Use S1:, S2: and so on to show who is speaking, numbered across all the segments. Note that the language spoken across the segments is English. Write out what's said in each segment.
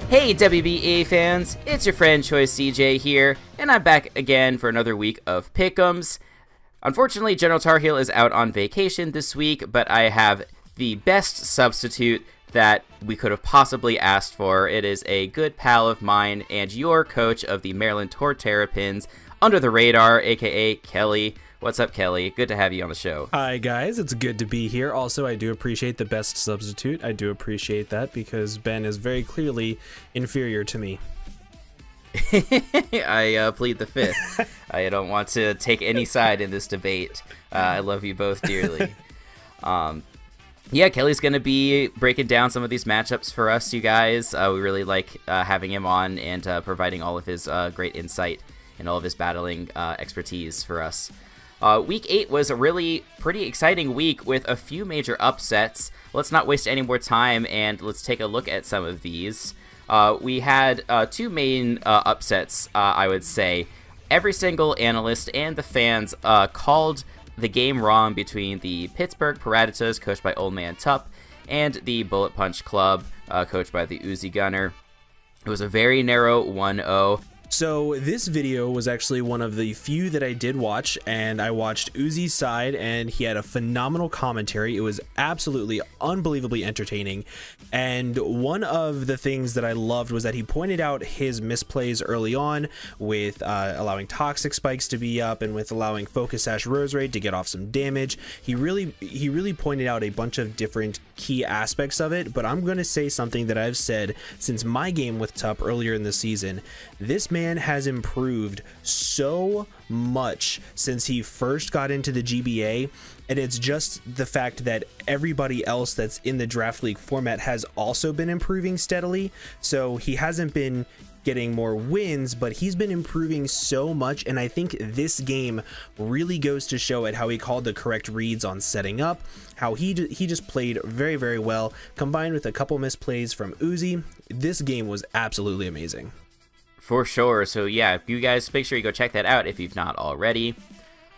S1: Hey WBE fans, it's your friend Choice CJ here, and I'm back again for another week of Pickems. Unfortunately, General Tar Heel is out on vacation this week, but I have the best substitute that we could have possibly asked for. It is a good pal of mine and your coach of the Maryland Terrapins, Under the Radar, aka Kelly. What's up, Kelly? Good to have you on the show.
S2: Hi, guys. It's good to be here. Also, I do appreciate the best substitute. I do appreciate that because Ben is very clearly inferior to me.
S1: I plead the fifth. I don't want to take any side in this debate. I love you both dearly. Yeah, Kelly's going to be breaking down some of these matchups for us, you guys. We really like having him on and providing all of his great insight and all of his battling expertise for us. Week 8 was a really pretty exciting week with a few major upsets. Let's not waste any more time and let's take a look at some of these. We had two main upsets, I would say. Every single analyst and the fans called the game wrong between the Pittsburgh Peaches, coached by Old Man Tup, and the Bullet Punch Club, coached by the Uzi Gunner. It was a very narrow 1-0.
S2: So this video was actually one of the few that I did watch, and I watched Uzi's side, and he had a phenomenal commentary. It was absolutely unbelievably entertaining, and one of the things that I loved was that he pointed out his misplays early on with allowing toxic spikes to be up and with allowing focus sash rose raid to get off some damage. He really pointed out a bunch of different key aspects of it, but I'm going to say something that I've said since my game with Tup earlier in the season. This man has improved so much since he first got into the GBA, and it's just the fact that everybody else that's in the draft league format has also been improving steadily. So he hasn't been getting more wins, but he's been improving so much, and I think this game really goes to show it how he called the correct reads on setting up, how he just played very, very well, combined with a couple misplays from Uzi. This game was absolutely amazing.
S1: For sure. So yeah, you guys make sure you go check that out if you've not already.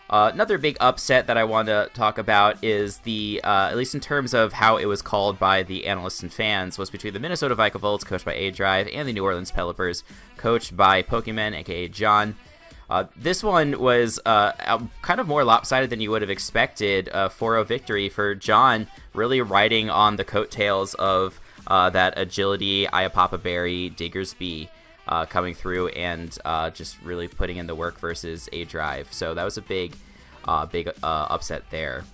S1: Another big upset that I want to talk about is the, at least in terms of how it was called by the analysts and fans, was between the Minnesota Vikavolt, coached by A-Drive, and the New Orleans Pelipers, coached by Pokemon, aka John. This one was kind of more lopsided than you would have expected. 4-0 victory for John, really riding on the coattails of that agility, Iapapa Berry, Diggersby, coming through and just really putting in the work versus A-Drive. So that was a big upset there.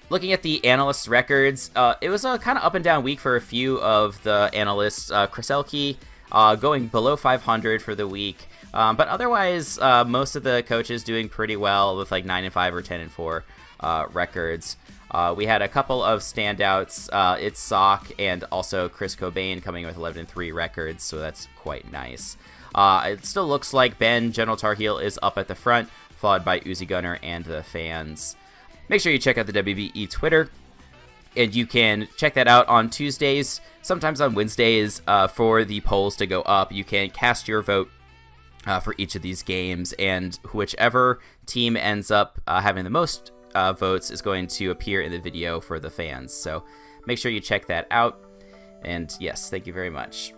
S1: Looking at the analysts' records, it was a kind of up and down week for a few of the analysts. Kriselke going below 500 for the week, but otherwise most of the coaches doing pretty well with like 9-5 or 10-4 records. We had a couple of standouts. It's Sock and also Chris Cobain coming with 11-3 records, so that's quite nice. It still looks like Ben, General Tar Heel, is up at the front, followed by Uzi Gunner and the fans. Make sure you check out the WBE Twitter, and you can check that out on Tuesdays, sometimes on Wednesdays, for the polls to go up. You can cast your vote for each of these games, and whichever team ends up having the most votes is going to appear in the video for the fans. So make sure you check that out. And yes, thank you very much.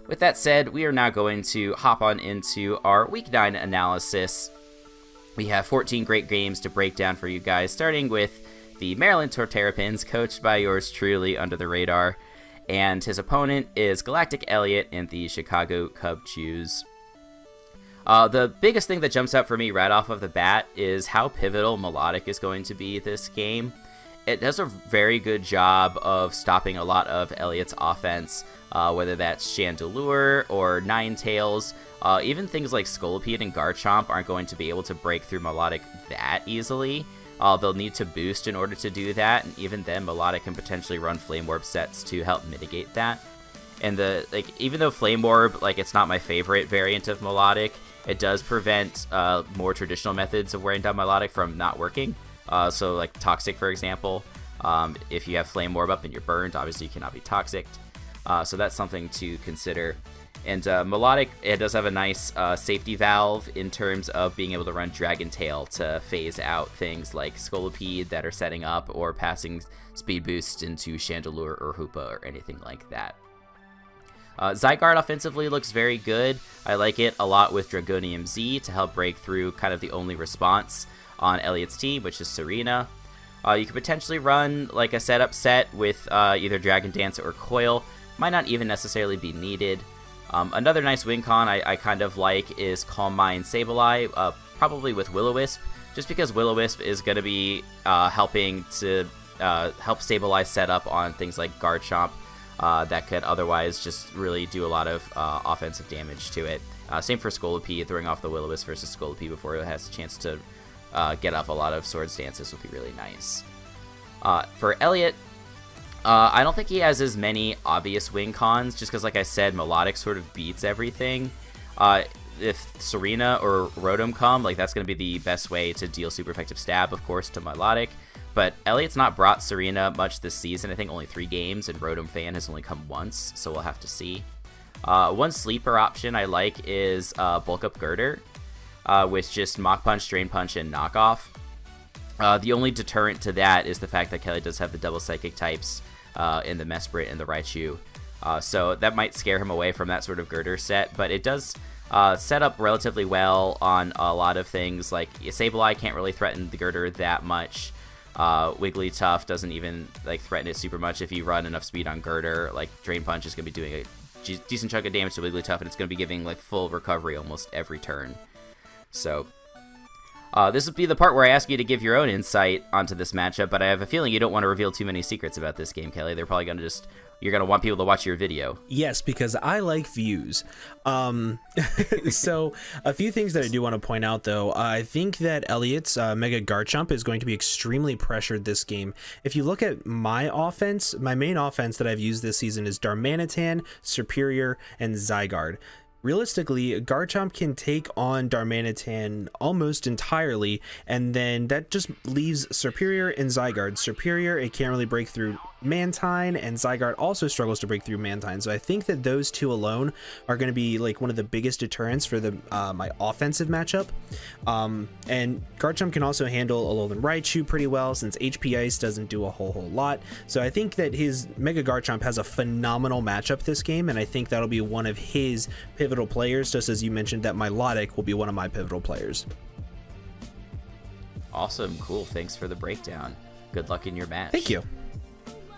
S1: With that said, we are now going to hop on into our Week 9 analysis. We have 14 great games to break down for you guys, starting with the Maryland Terrapins, coached by yours truly, Under the Radar. And his opponent is Galactic Elliott and the Chicago Cub Chews. The biggest thing that jumps out for me right off of the bat is how pivotal Melodic is going to be this game. It does a very good job of stopping a lot of Elliott's offense, whether that's Chandelure or Ninetales. Even things like Scolipede and Garchomp aren't going to be able to break through Melodic that easily. They'll need to boost in order to do that, and even then Melodic can potentially run Flame Orb sets to help mitigate that. And even though Flame Orb, it's not my favorite variant of Melodic, it does prevent more traditional methods of wearing down Melodic from not working. So like Toxic, for example, if you have Flame Orb up and you're burned, obviously you cannot be Toxic. So that's something to consider. And Melodic, it does have a nice safety valve in terms of being able to run Dragon Tail to phase out things like Scolipede that are setting up or passing speed boost into Chandelure or Hoopa or anything like that. Zygarde offensively looks very good. I like it a lot with Dragonium Z to help break through kind of the only response on Elliot's team, which is Serena. You could potentially run like a setup set with either Dragon Dance or Coil. Might not even necessarily be needed. Another nice win con I kind of like is Calm Mind Sableye, probably with Will-O-Wisp, just because Will-O-Wisp is going to be helping to help Sableye set up on things like Garchomp that could otherwise just really do a lot of offensive damage to it. Same for Scolipede, throwing off the Will-O-Wisp versus Scolipede before it has a chance to get off a lot of Sword Stances would be really nice. For Elliot, I don't think he has as many obvious win cons, just because, like I said, Melodic sort of beats everything. If Serena or Rotom come, like, that's going to be the best way to deal super effective stab, of course, to Melodic. But Elliot's not brought Serena much this season. I think only 3 games, and Rotom Fan has only come once, so we'll have to see. One sleeper option I like is Bulk Up Girder, with just Mach Punch, Drain Punch, and Knockoff. The only deterrent to that is the fact that Kelly does have the double Psychic types in the Mesprit and the Raichu. So that might scare him away from that sort of Girder set, but it does set up relatively well on a lot of things. Like Sableye can't really threaten the Girder that much. Wigglytuff doesn't even like threaten it super much if you run enough speed on Girder. Like Drain Punch is going to be doing a decent chunk of damage to Wigglytuff, and it's going to be giving like full recovery almost every turn. So this would be the part where I ask you to give your own insight onto this matchup, but I have a feeling you don't want to reveal too many secrets about this game, Kelly. They're probably going to you're going to want people to watch your video.
S2: Yes, because I like views. So a few things that I do want to point out, though. I think that Elliot's Mega Garchomp is going to be extremely pressured this game. If you look at my offense, my main offense that I've used this season is Darmanitan, Serperior, and Zygarde. Realistically, Garchomp can take on Darmanitan almost entirely, and then that just leaves Serperior and Zygarde. Serperior, it can't really break through Mantine, and Zygarde also struggles to break through Mantine. So I think that those two alone are going to be like one of the biggest deterrents for the my offensive matchup. And Garchomp can also handle Alolan Raichu pretty well, since HP Ice doesn't do a whole lot. So I think that his Mega Garchomp has a phenomenal matchup this game, and I think that'll be one of his pivotal players, just as you mentioned that Milotic will be one of my pivotal players.
S1: Awesome, cool. Thanks for the breakdown. Good luck in your match.
S2: Thank you.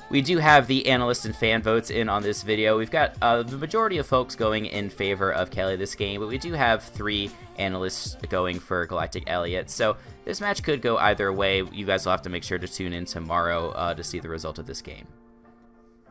S1: We do have the analyst and fan votes in on this video. We've got the majority of folks going in favor of Kelly this game, but we do have 3 analysts going for Galactic Elliot. So this match could go either way. You guys will have to make sure to tune in tomorrow to see the result of this game.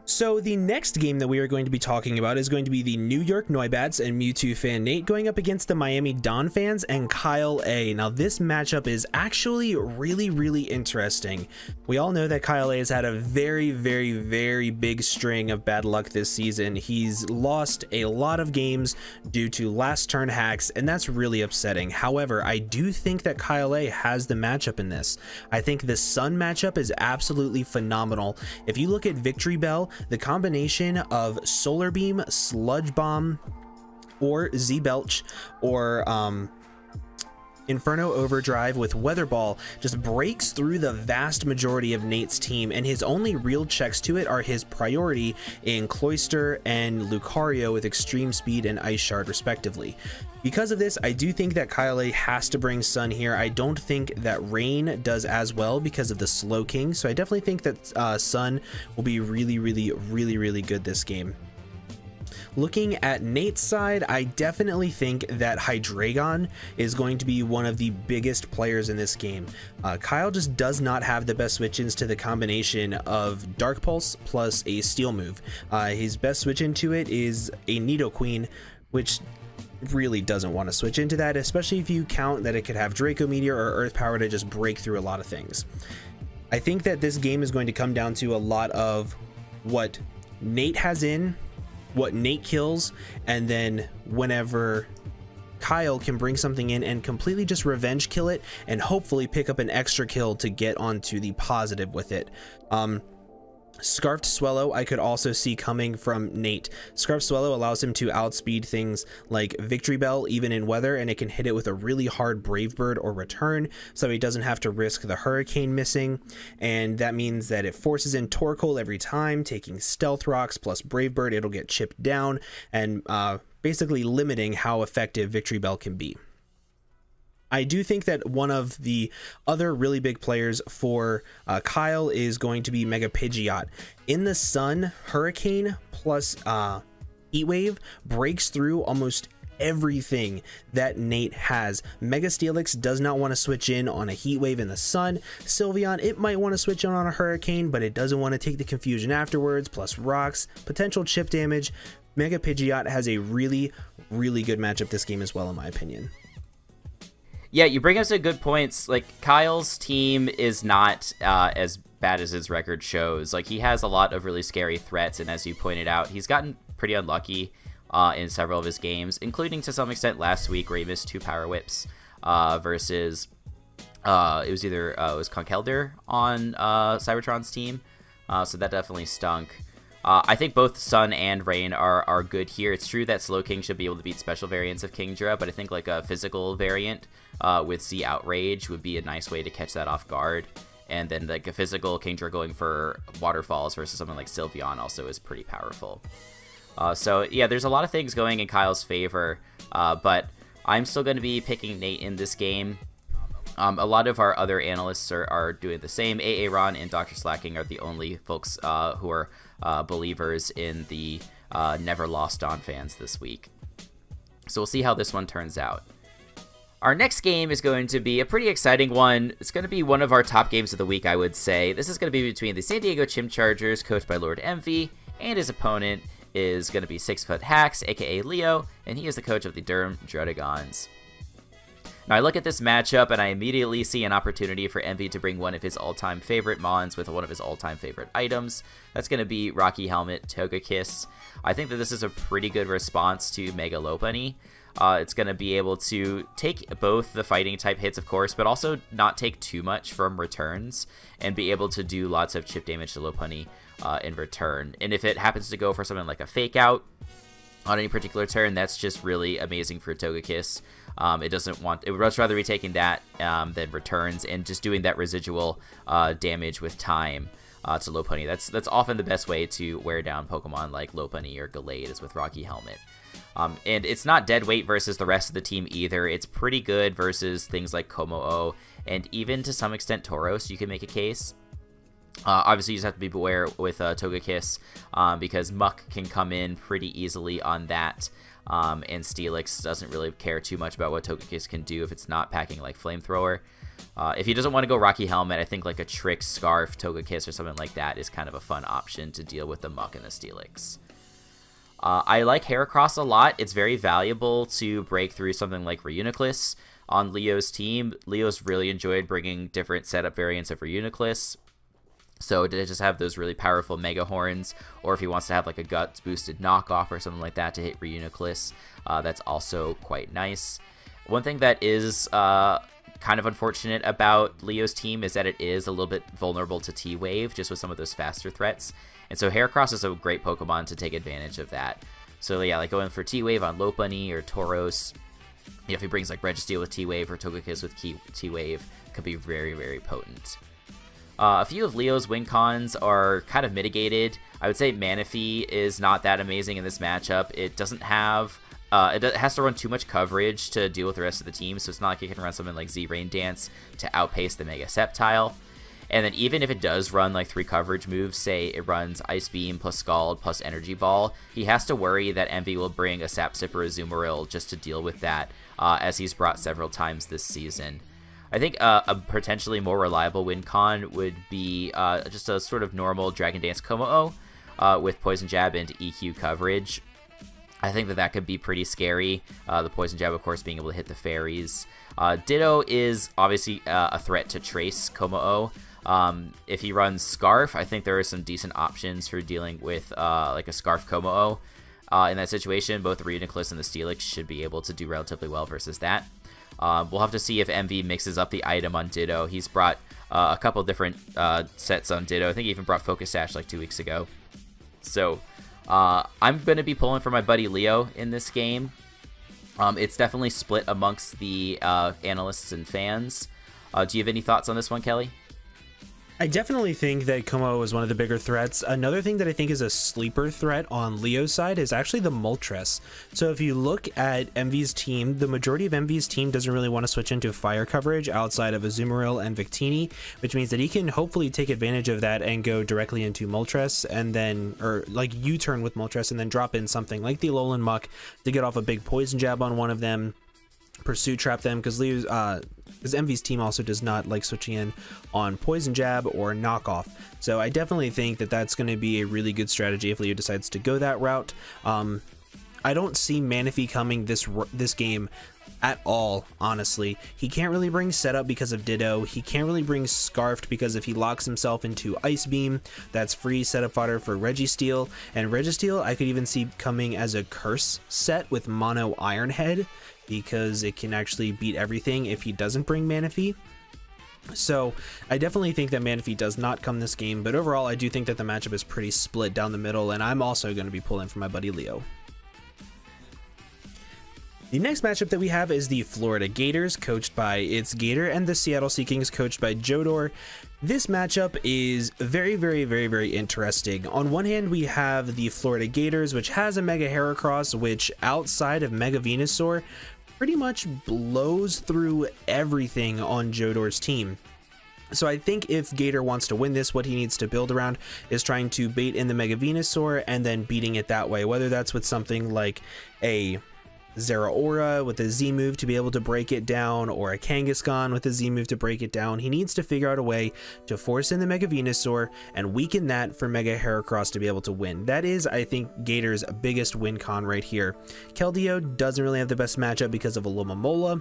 S2: So the next game that we are going to be talking about is going to be the New York Noibats and Mewtwo fan Nate going up against the Miami Don fans and Kyle A. Now this matchup is actually really interesting. We all know that Kyle A has had a very big string of bad luck this season. He's lost a lot of games due to last turn hacks, and that's really upsetting. However, I do think that Kyle A has the matchup in this. I think the Sun matchup is absolutely phenomenal. If you look at Victory Bell, the combination of Solar Beam, Sludge Bomb, or Z-Belch, or Inferno Overdrive with Weather Ball just breaks through the vast majority of Nate's team, and his only real checks to it are his priority in Cloyster and Lucario with Extreme Speed and Ice Shard respectively. Because of this, I do think that Kyle A has to bring Sun here. I don't think that Rain does as well because of the Slow King, so I definitely think that Sun will be really good this game. Looking at Nate's side, I definitely think that Hydreigon is going to be one of the biggest players in this game. Kyle just does not have the best switch-ins to the combination of Dark Pulse plus a Steel move. His best switch into it is a Nidoqueen, which really doesn't want to switch into that, especially if you count that it could have Draco Meteor or Earth Power to just break through a lot of things. I think that this game is going to come down to a lot of what Nate has in, what Nate kills, and then whenever Kyle can bring something in and completely just revenge kill it and hopefully pick up an extra kill to get onto the positive with it. Scarfed Swallow I could also see coming from Nate. Scarfed Swallow allows him to outspeed things like Victory Bell even in weather, and it can hit it with a really hard Brave Bird or return, so he doesn't have to risk the Hurricane missing, and that means that it forces in Torkoal every time, taking Stealth Rocks plus Brave Bird. It'll get chipped down and basically limiting how effective Victory Bell can be. I do think that one of the other really big players for Kyle is going to be Mega Pidgeot. In the sun, Hurricane plus Heat Wave breaks through almost everything that Nate has. Mega Steelix does not want to switch in on a Heat Wave in the sun. Sylveon, it might want to switch in on a Hurricane, but it doesn't want to take the confusion afterwards, plus rocks, potential chip damage. Mega Pidgeot has a really, really good matchup this game as well, in my opinion.
S1: Yeah, you bring up some good points. Like, Kyle's team is not as bad as his record shows. Like, he has a lot of really scary threats, and as you pointed out, he's gotten pretty unlucky in several of his games, including to some extent last week where he missed 2 Power Whips versus it was Conkeldurr on Cybertron's team, so that definitely stunk. I think both Sun and Rain are good here. It's true that Slowking should be able to beat special variants of Kingdra, but I think like a physical variant with Z Outrage would be a nice way to catch that off guard. And then like a physical Kingdra going for Waterfalls versus something like Sylveon also is pretty powerful. So yeah, there's a lot of things going in Kyle's favor, but I'm still going to be picking Nate in this game. A lot of our other analysts are doing the same. Aaron and Dr. Slacking are the only folks who are believers in the Never Lost On fans this week. So we'll see how this one turns out. Our next game is going to be a pretty exciting one. It's going to be one of our top games of the week, I would say. This is going to be between the San Diego Chimchargers, coached by Lord Envy, and his opponent is going to be 6-Foot Hacks, aka Leo, and he is the coach of the Durham Druddigons. Now I look at this matchup and I immediately see an opportunity for Envy to bring one of his all-time favorite Mons with one of his all-time favorite items. That's going to be Rocky Helmet Togekiss. I think that this is a pretty good response to Mega Lopunny. It's going to be able to take both the fighting type hits, of course, but also not take too much from returns and be able to do lots of chip damage to Lopunny in return. And if it happens to go for something like a Fake Out on any particular turn, that's just really amazing for Togekiss. It would much rather be taking that than returns and just doing that residual damage with time to Lopunny. That's often the best way to wear down Pokemon like Lopunny or Gallade is with Rocky Helmet. And it's not dead weight versus the rest of the team either. It's pretty good versus things like Kommo-o and even to some extent Tauros, you can make a case. Obviously, you just have to be beware with Togekiss because Muck can come in pretty easily on that. And Steelix doesn't really care too much about what Togekiss can do if it's not packing like Flamethrower. If he doesn't want to go Rocky Helmet, I think like a Trick, Scarf, Togekiss, or something like that is kind of a fun option to deal with the Muck and the Steelix. I like Heracross a lot. It's very valuable to break through something like Reuniclus on Leo's team. Leo's really enjoyed bringing different setup variants of Reuniclus. So to just have those really powerful Mega Horns, or if he wants to have like a Guts boosted knockoff or something like that to hit Reuniclus, that's also quite nice. One thing that is kind of unfortunate about Leo's team is that it is a little bit vulnerable to T-Wave, just with some of those faster threats. And so Heracross is a great Pokemon to take advantage of that. So yeah, like going for T-Wave on Lopunny or Tauros, if he brings like Registeel with T-Wave or Togekiss with T-Wave, could be very, very potent. A few of Leo's win cons are kind of mitigated. I would say Manaphy is not that amazing in this matchup. It doesn't have... it has to run too much coverage to deal with the rest of the team, so it's not like it can run something like Z-Rain Dance to outpace the Mega Sceptile. And then even if it does run like 3 coverage moves, say it runs Ice Beam plus Scald plus Energy Ball, he has to worry that Envy will bring a Sap Sip or a Azumarill just to deal with that, as he's brought several times this season. I think a potentially more reliable win con would be just a sort of normal Dragon Dance Kommo-o with Poison Jab and EQ coverage. I think that could be pretty scary. The Poison Jab, of course, being able to hit the fairies. Ditto is obviously a threat to Trace Kommo-o. If he runs Scarf, I think there are some decent options for dealing with like a Scarf Kommo-o. In that situation, both the Reuniclus and the Steelix should be able to do relatively well versus that. We'll have to see if MV mixes up the item on Ditto. He's brought a couple different sets on Ditto. I think he even brought Focus Sash like 2 weeks ago. So I'm going to be pulling for my buddy Leo in this game. It's definitely split amongst the analysts and fans. Do you have any thoughts on this one, Kelly?
S2: I definitely think that Como is one of the bigger threats. Another thing that I think is a sleeper threat on Leo's side is actually the Moltres. So if you look at MV's team, the majority of MV's team doesn't really want to switch into fire coverage outside of Azumarill and Victini, which means that he can hopefully take advantage of that and go directly into Moltres and then, or like U-turn with Moltres and then drop in something like the Alolan Muck to get off a big poison jab on one of them, Pursuit Trap them, because MV's team also does not like switching in on Poison Jab or Knockoff. So I definitely think that that's going to be a really good strategy if Leo decides to go that route. I don't see Manaphy coming this game at all, honestly. He can't really bring Setup because of Ditto. He can't really bring Scarfed because if he locks himself into Ice Beam, that's free setup fodder for Registeel. And Registeel I could even see coming as a Curse set with Mono Iron Head, because it can actually beat everything if he doesn't bring Manaphy. So I definitely think that Manaphy does not come this game, but overall I do think that the matchup is pretty split down the middle, and I'm also going to be pulling for my buddy Leo. The next matchup that we have is the Florida Gators, coached by It's Gator, and the Seattle Sea Kings, coached by Jodor. This matchup is very interesting. On one hand, we have the Florida Gators, which has a Mega Heracross, which outside of Mega Venusaur pretty much blows through everything on Jodor's team. So I think if Gator wants to win this, what he needs to build around is trying to bait in the Mega Venusaur and then beating it that way, whether that's with something like a Zeraora with a Z move to be able to break it down, or a Kangaskhan with a Z move to break it down. He needs to figure out a way to force in the Mega Venusaur and weaken that for Mega Heracross to be able to win. That is, I think, Gator's biggest win con right here. Keldeo doesn't really have the best matchup because of Alomomola.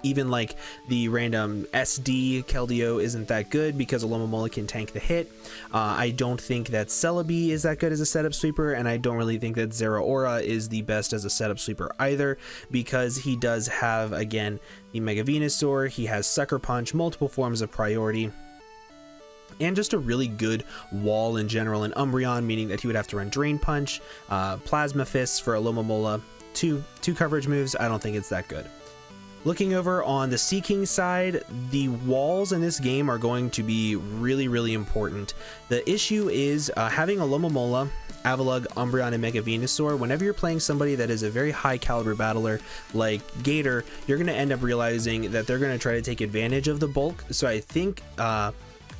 S2: Even like the random SD Keldeo isn't that good because Alomomola can tank the hit. I don't think that Celebi is that good as a setup sweeper, and I don't really think that Zeraora is the best as a setup sweeper either, because he does have, again, the Mega Venusaur, he has Sucker Punch, multiple forms of priority, and just a really good wall in general in Umbreon, meaning that he would have to run Drain Punch, Plasma Fists for Alomomola, two coverage moves. I don't think it's that good. Looking over on the Sea King side, the walls in this game are going to be really important. The issue is having Alomomola, Avalugg, Umbreon, and Mega Venusaur. Whenever you're playing somebody that is a very high caliber battler like Gator, you're going to end up realizing that they're going to try to take advantage of the bulk. So I think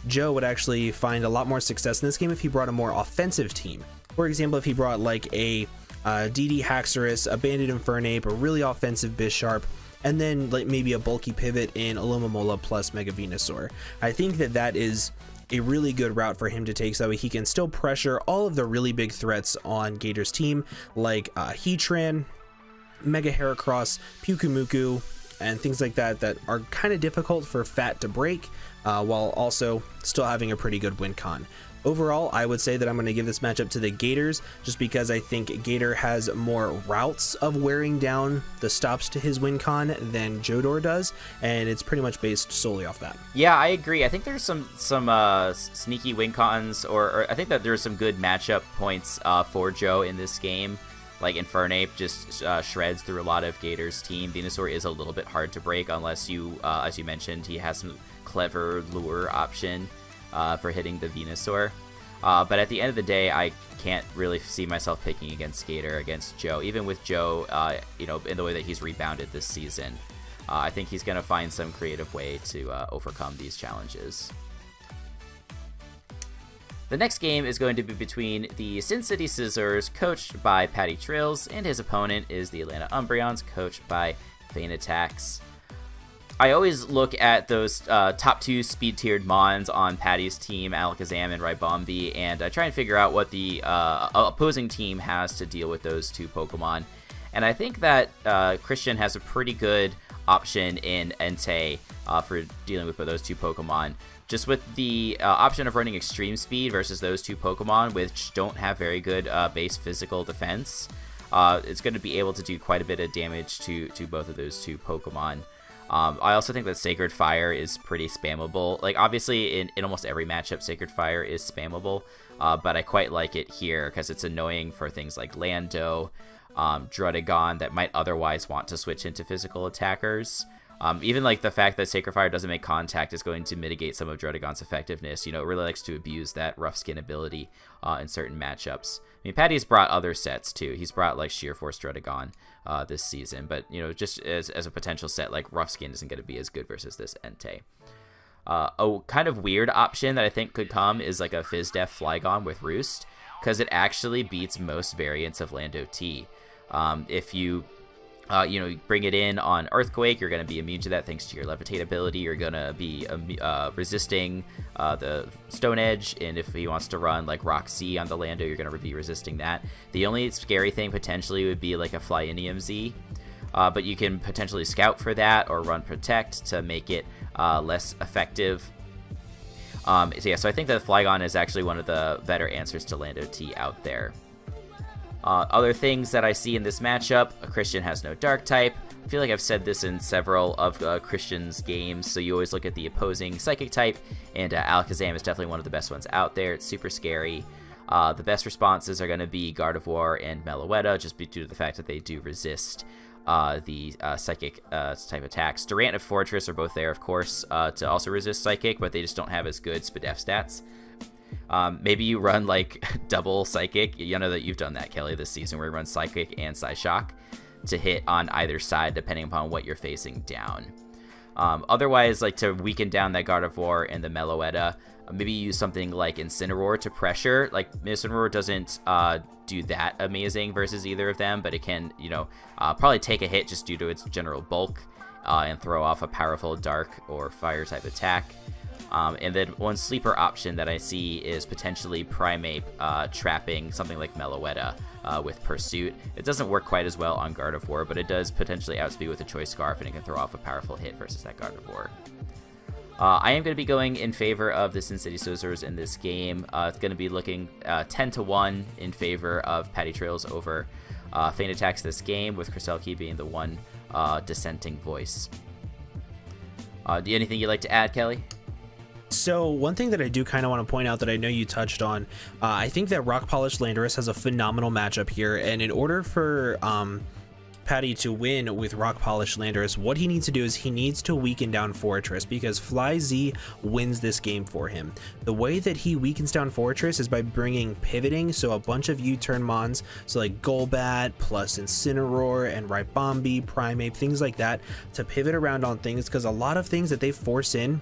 S2: Joe would actually find a lot more success in this game if he brought a more offensive team. For example, if he brought like a DD Haxorus, a Banded Infernape, a really offensive Bisharp, and then like maybe a bulky pivot in Alomomola plus Mega Venusaur. I think that that is a really good route for him to take, so that way he can still pressure all of the really big threats on Gator's team, like Heatran, Mega Heracross, Pyukumuku, and things like that that are kind of difficult for Fat to break, while also still having a pretty good win con. Overall, I would say that I'm going to give this matchup to the Gators, just because I think Gator has more routes of wearing down the stops to his win con than Jodor does, and it's pretty much based solely off that.
S1: Yeah, I agree. I think there's some sneaky win cons, or I think that there's some good matchup points for Joe in this game. Like Infernape just shreds through a lot of Gator's team. Venusaur is a little bit hard to break unless you, as you mentioned, he has some clever lure option for hitting the Venusaur. But at the end of the day, I can't really see myself picking against Gator against Joe. Even with Joe, you know, in the way that he's rebounded this season, I think he's going to find some creative way to overcome these challenges. The next game is going to be between the Sin City Scissors, coached by Patty Trills, and his opponent is the Atlanta Umbreons, coached by Feint Attacks. I always look at those top two speed-tiered Mons on Patty's team, Alakazam and Ribombee, and I try and figure out what the opposing team has to deal with those two Pokemon. And I think that Christian has a pretty good option in Entei for dealing with those two Pokemon. Just with the option of running Extreme Speed versus those two Pokemon, which don't have very good base physical defense, it's going to be able to do quite a bit of damage to both of those two Pokemon. I also think that Sacred Fire is pretty spammable. Like, obviously, in almost every matchup, Sacred Fire is spammable, but I quite like it here because it's annoying for things like Lando, Druddigon that might otherwise want to switch into physical attackers. Even like the fact that Sacred Fire doesn't make contact is going to mitigate some of Druddigon's effectiveness. You know, it really likes to abuse that rough skin ability in certain matchups. I mean, Patty's brought other sets too. He's brought like Sheer Force Druddigon this season, but you know, just as a potential set, like rough skin isn't going to be as good versus this Entei. A kind of weird option that I think could come is like a Fizdef Flygon with Roost, because it actually beats most variants of Lando T. If you you know, bring it in on Earthquake, you're going to be immune to that thanks to your Levitate ability. You're going to be resisting the Stone Edge, and if he wants to run like Rock Z on the Lando, you're going to be resisting that. The only scary thing potentially would be like a Flyinium Z, but you can potentially scout for that or run Protect to make it less effective. So yeah, so I think that Flygon is actually one of the better answers to Lando T out there. Other things that I see in this matchup, Christian has no Dark type. I feel like I've said this in several of Christian's games, so you always look at the opposing Psychic type, and Alakazam is definitely one of the best ones out there. It's super scary. The best responses are going to be Gardevoir and Meloetta, just due to the fact that they do resist the Psychic type attacks. Durant and Fortress are both there, of course, to also resist Psychic, but they just don't have as good Spadef stats. Maybe you run like double Psychic. You know that you've done that, Kelly, this season, where you run Psychic and Psyshock to hit on either side depending upon what you're facing down. Otherwise, like to weaken down that Gardevoir and the Meloetta, maybe use something like Incineroar to pressure. Like Incineroar doesn't do that amazing versus either of them, but it can, you know, probably take a hit just due to its general bulk and throw off a powerful Dark or Fire type attack. And then one sleeper option that I see is potentially Primeape trapping something like Meloetta with Pursuit. It doesn't work quite as well on Gardevoir, but it does potentially outspeed with a Choice Scarf, and it can throw off a powerful hit versus that Gardevoir. I am going to be going in favor of the Sin City Scizors in this game. It's going to be looking 10-1 in favor of Patty Trails over Feint Attacks this game, with Kriselke being the one dissenting voice. Anything you'd like to add, Kelly?
S2: So one thing that I do kind of want to point out that I know you touched on, I think that Rock Polished Landorus has a phenomenal matchup here, and in order for Patty to win with Rock Polished Landorus, what he needs to do is he needs to weaken down Fortress, because Fly Z wins this game for him. The way that he weakens down Fortress is by bringing pivoting, so a bunch of U-turn mons, so like Golbat plus Incineroar and Ribombee, Primeape, things like that, to pivot around on things, because a lot of things that they force in,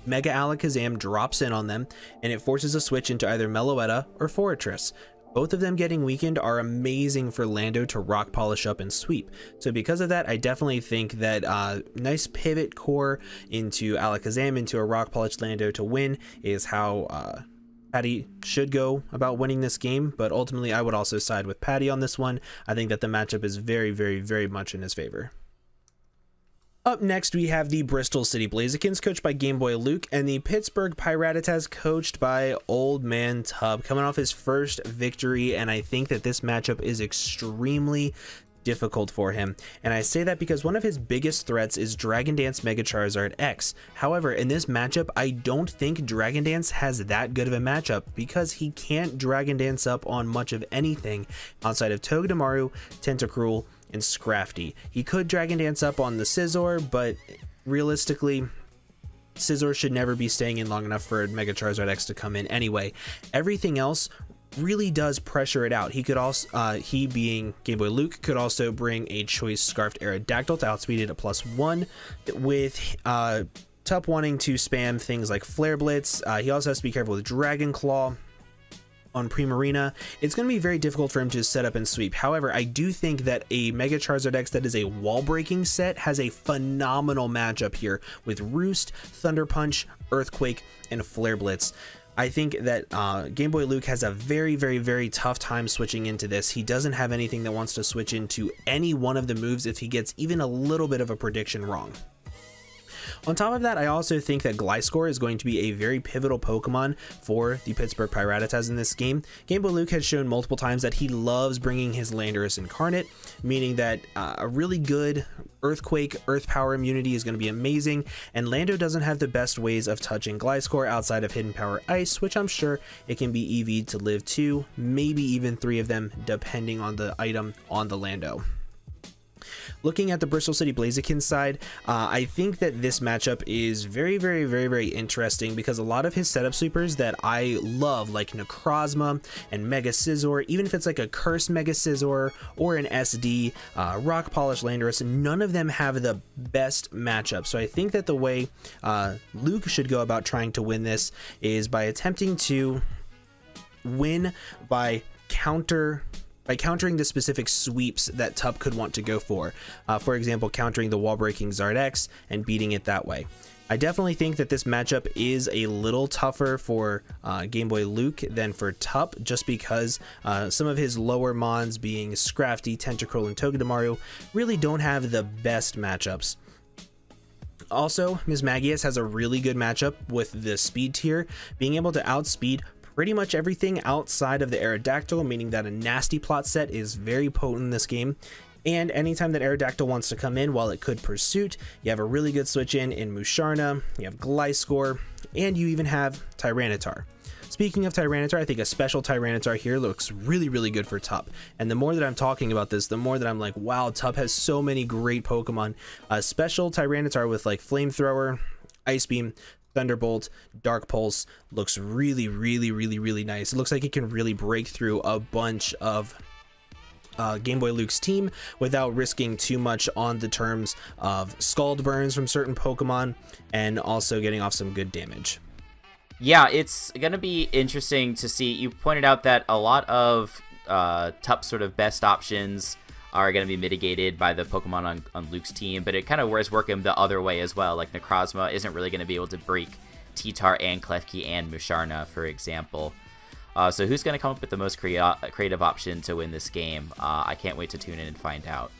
S2: Mega Alakazam drops in on them, and it forces a switch into either Meloetta or Fortress. Both of them getting weakened are amazing for Lando to rock polish up and sweep. So because of that, I definitely think that nice pivot core into Alakazam into a rock polished Lando to win is how Patty should go about winning this game. But ultimately, I would also side with Patty on this one. I think that the matchup is very, very, very much in his favor. Up next, we have the Bristol City Blazikens, coached by Game Boy Luke, and the Pittsburgh Piratas, coached by Old Man Tub, coming off his first victory, and I think that this matchup is extremely difficult for him. And I say that because one of his biggest threats is Dragon Dance Mega Charizard X. However, in this matchup, I don't think Dragon Dance has that good of a matchup, because he can't Dragon Dance up on much of anything outside of Togedemaru, Tentacruel, and Scrafty. He could Dragon Dance up on the Scizor, but realistically, Scizor should never be staying in long enough for Mega Charizard X to come in anyway. Everything else really does pressure it out. He could also, he being Game Boy Luke, could also bring a Choice Scarfed Aerodactyl to outspeed it at +1, with Tup wanting to spam things like Flare Blitz. He also has to be careful with Dragon Claw on Primarina. It's going to be very difficult for him to set up and sweep. However, I do think that a Mega Charizard X that is a wall breaking set has a phenomenal matchup here with Roost, Thunder Punch, Earthquake, and Flare Blitz. I think that Game Boy Luke has a very, very, very tough time switching into this. He doesn't have anything that wants to switch into any one of the moves if he gets even a little bit of a prediction wrong. On top of that, I also think that Gliscor is going to be a very pivotal Pokemon for the Pittsburgh Piratas in this game. Game Boy Luke has shown multiple times that he loves bringing his Landorus incarnate, meaning that a really good Earthquake, Earth Power immunity is going to be amazing, and Lando doesn't have the best ways of touching Gliscor outside of Hidden Power Ice, which I'm sure it can be EV'd to live 2, maybe even 3 of them, depending on the item on the Lando. Looking at the Bristol City Blaziken side, I think that this matchup is very interesting because a lot of his setup sweepers that I love, like Necrozma and Mega Scizor, even if it's like a Curse Mega Scizor or an SD, Rock Polish Landorus, none of them have the best matchup. So I think that the way Luke should go about trying to win this is by attempting to win by countering the specific sweeps that Tup could want to go for. For example, countering the wall-breaking Zardex and beating it that way. I definitely think that this matchup is a little tougher for Game Boy Luke than for Tup, just because some of his lower mons, being Scrafty, Tentacruel, and Togedemaru, really don't have the best matchups. Also, Mismagius has a really good matchup with the speed tier, being able to outspeed pretty much everything outside of the Aerodactyl, meaning that a nasty plot set is very potent in this game. And anytime that Aerodactyl wants to come in, while it could Pursuit, you have a really good switch in Musharna, you have Gliscor, and you even have Tyranitar. Speaking of Tyranitar, I think a special Tyranitar here looks really good for Tup. And the more that I'm talking about this, the more that I'm like, wow, Tup has so many great Pokemon. A special Tyranitar with like Flamethrower, Ice Beam, Thunderbolt, Dark Pulse looks really nice. It looks like it can really break through a bunch of Game Boy Luke's team without risking too much on the terms of Scald Burns from certain Pokemon, and also getting off some good damage.
S1: Yeah, it's gonna be interesting to see. You pointed out that a lot of Tup's sort of best options are going to be mitigated by the Pokemon on Luke's team, but it kind of was working the other way as well. Like Necrozma isn't really going to be able to break T-Tar and Klefki and Musharna, for example. So who's going to come up with the most creative option to win this game? I can't wait to tune in and find out.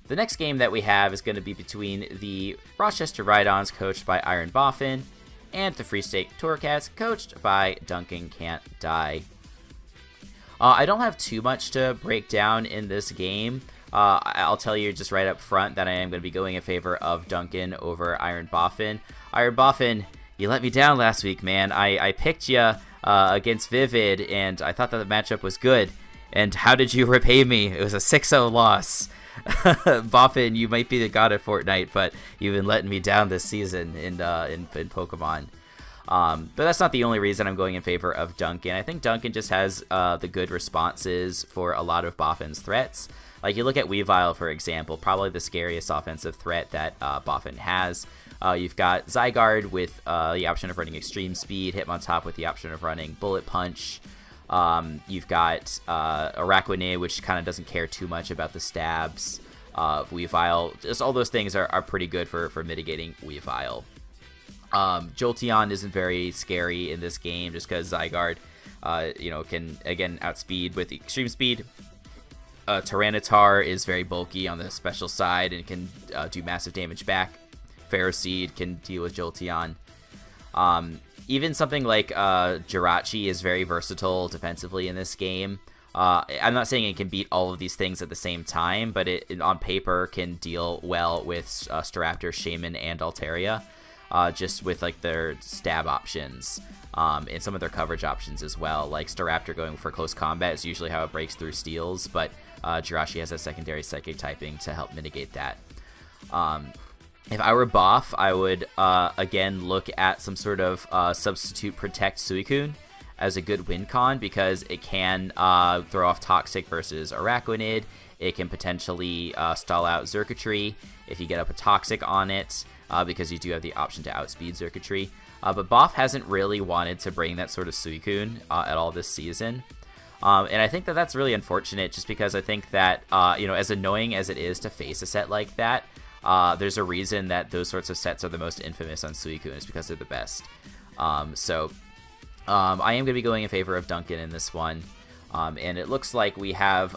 S1: The next game that we have is going to be between the Rochester Ryans, coached by Iron Boffin, and the Free State Torcats, coached by Duncan Can't Die. I don't have too much to break down in this game. I'll tell you just right up front that I am going to be going in favor of Duncan over Iron Boffin. Iron Boffin, you let me down last week, man. I picked you against Vivid, and I thought that the matchup was good. And how did you repay me? It was a 6-0 loss. Boffin, you might be the god of Fortnite, but you've been letting me down this season in Pokemon. But that's not the only reason I'm going in favor of Duncan. I think Duncan just has the good responses for a lot of Boffin's threats. Like, you look at Weavile, for example, probably the scariest offensive threat that Boffin has. You've got Zygarde with the option of running Extreme Speed, Hitmontop with the option of running Bullet Punch. You've got Araquanid, which kind of doesn't care too much about the stabs of Weavile. Just all those things are pretty good for mitigating Weavile. Jolteon isn't very scary in this game just because Zygarde, can, again, outspeed with Extreme Speed. Tyranitar is very bulky on the special side and can do massive damage back. Ferroseed can deal with Jolteon. Even something like Jirachi is very versatile defensively in this game. I'm not saying it can beat all of these things at the same time, but it on paper can deal well with Staraptor, Shaman, and Altaria. Just with like their stab options and some of their coverage options as well. Like Staraptor going for close combat is usually how it breaks through steals, but Jirachi has a secondary psychic typing to help mitigate that. If I were Boff, I would again look at some sort of substitute protect Suicune as a good win con, because it can throw off Toxic versus Araquanid. It can potentially stall out Xurkitree if you get up a Toxic on it. Because you do have the option to outspeed Xurkitree. But Boff hasn't really wanted to bring that sort of Suicune at all this season. And I think that that's really unfortunate, just because I think that, as annoying as it is to face a set like that, there's a reason that those sorts of sets are the most infamous on Suicune, is because they're the best. I am going to be going in favor of Duncan in this one. And it looks like we have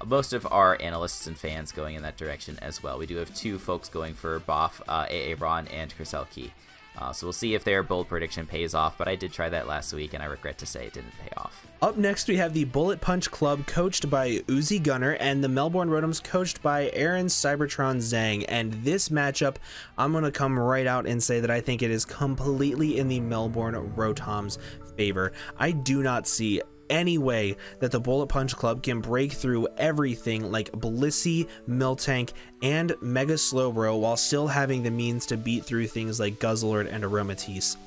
S1: most of our analysts and fans going in that direction as well. We do have 2 folks going for Boff, AA Ron, and Kriselke. So we'll see if their bold prediction pays off, but I did try that last week, and I regret to say it didn't pay off.
S2: Up next, we have the Bullet Punch Club, coached by Uzi Gunner, and the Melbourne Rotoms, coached by Aaron Cybertron Zhang. And this matchup, I'm going to come right out and say that I think it is completely in the Melbourne Rotoms' favor. I do not see any way that the Bullet Punch Club can break through everything like Blissey, Miltank, and Mega Slowbro while still having the means to beat through things like Guzzlord and Aromatisse.